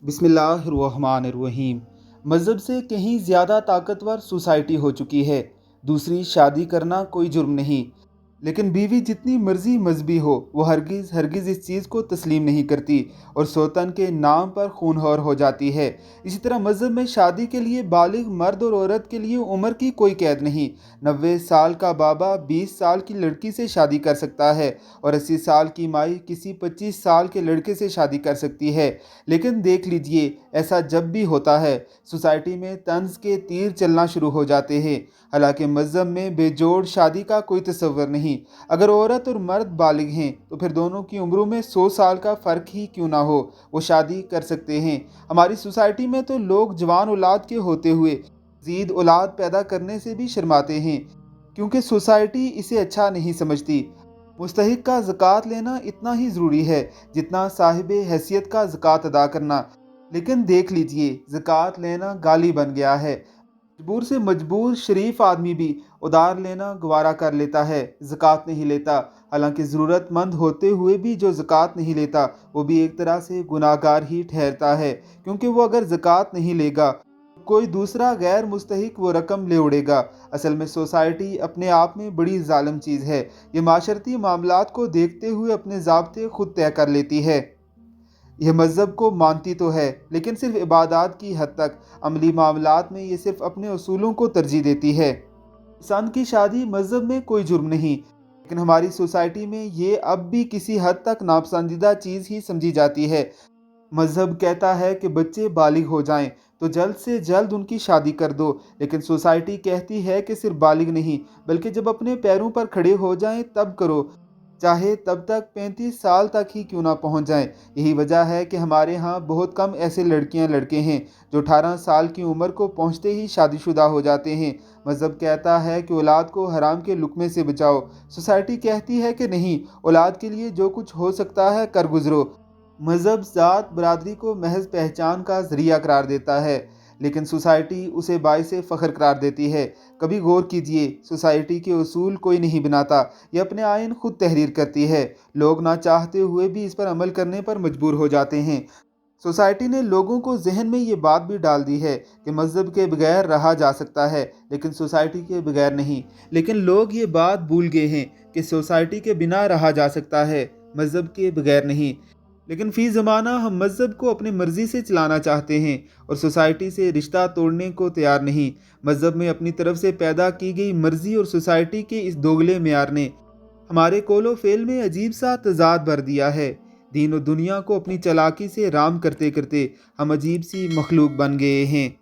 बिस्मिल्लाहिर्रहमानिर्रहीम। मज़हब से कहीं ज़्यादा ताकतवर सोसाइटी हो चुकी है। दूसरी शादी करना कोई जुर्म नहीं, लेकिन बीवी जितनी मर्जी मजहबी हो वो हरगिज़ हरगिज़ इस चीज़ को तस्लीम नहीं करती और सौतन के नाम पर खूनखोर हो जाती है। इसी तरह मज़हब में शादी के लिए बालिग मर्द और औरत के लिए उम्र की कोई कैद नहीं। 90 साल का बाबा 20 साल की लड़की से शादी कर सकता है और 80 साल की माई किसी 25 साल के लड़के से शादी कर सकती है। लेकिन देख लीजिए, ऐसा जब भी होता है सोसाइटी में तंज के तीर चलना शुरू हो जाते हैं। हालांकि मज़हब में बेजोड़ शादी का कोई तस्वर नहीं। अगर औरत और मर्द बालिग हैं तो फिर दोनों की उम्रों में 100 साल का फ़र्क ही क्यों ना हो, वो शादी कर सकते हैं। हमारी सोसाइटी में तो लोग जवान औलाद के होते हुए मज़ीद औलाद पैदा करने से भी शर्माते हैं, क्योंकि सोसाइटी इसे अच्छा नहीं समझती। मुस्तहिक का ज़कात लेना इतना ही ज़रूरी है जितना साहिब हैसियत का ज़कात अदा करना। लेकिन देख लीजिए, ज़कात लेना गाली बन गया है। मजबूर से मजबूर शरीफ आदमी भी उधार लेना गवारा कर लेता है, ज़कात नहीं लेता। हालांकि ज़रूरतमंद होते हुए भी जो ज़कात नहीं लेता वो भी एक तरह से गुनाहगार ही ठहरता है, क्योंकि वो अगर ज़कात नहीं लेगा कोई दूसरा गैर मुस्तहिक वो रकम ले उड़ेगा। असल में सोसाइटी अपने आप में बड़ी जालिम चीज़ है। ये माशरती मामलात को देखते हुए अपने ज़ाब्ते खुद तय कर लेती है। यह मज़हब को मानती तो है, लेकिन सिर्फ इबादत की हद तक। अमली मामलात में ये सिर्फ अपने असूलों को तरजीह देती है। पसंद की शादी मज़हब में कोई जुर्म नहीं, लेकिन हमारी सोसाइटी में ये अब भी किसी हद तक नापसंदीदा चीज़ ही समझी जाती है। मज़हब कहता है कि बच्चे बालिग हो जाएं तो जल्द से जल्द उनकी शादी कर दो, लेकिन सोसाइटी कहती है कि सिर्फ बालिग नहीं बल्कि जब अपने पैरों पर खड़े हो जाएं तब करो, चाहे तब तक 35 साल तक ही क्यों ना पहुंच जाएं। यही वजह है कि हमारे यहाँ बहुत कम ऐसे लड़कियां लड़के हैं जो 18 साल की उम्र को पहुंचते ही शादीशुदा हो जाते हैं। मज़हब कहता है कि औलाद को हराम के लुक्मे से बचाओ। सोसाइटी कहती है कि नहीं, औलाद के लिए जो कुछ हो सकता है कर गुजरो। मज़हब ज़ात बरादरी को महज पहचान का ज़रिया करार देता है, लेकिन सोसाइटी उसे बाइस फ़ख्र करार देती है। कभी गौर कीजिए, सोसाइटी के उसूल कोई नहीं बनाता, ये अपने आइन खुद तहरीर करती है। लोग ना चाहते हुए भी इस पर अमल करने पर मजबूर हो जाते हैं। सोसाइटी ने लोगों को जहन में ये बात भी डाल दी है कि मज़हब के बगैर रहा जा सकता है, लेकिन सोसाइटी के बगैर नहीं। लेकिन लोग ये बात भूल गए हैं कि सोसाइटी के बिना रहा जा सकता है, मज़हब के बगैर नहीं। लेकिन फ़ी ज़माना हम मज़हब को अपनी मर्ज़ी से चलाना चाहते हैं और सोसाइटी से रिश्ता तोड़ने को तैयार नहीं। मज़हब में अपनी तरफ से पैदा की गई मर्ज़ी और सोसाइटी के इस दोगले मेयार ने हमारे कोलो फेल में अजीब सा तज़ाद भर दिया है। दीन और दुनिया को अपनी चालाकी से राम करते करते हम अजीब सी मखलूक बन गए हैं।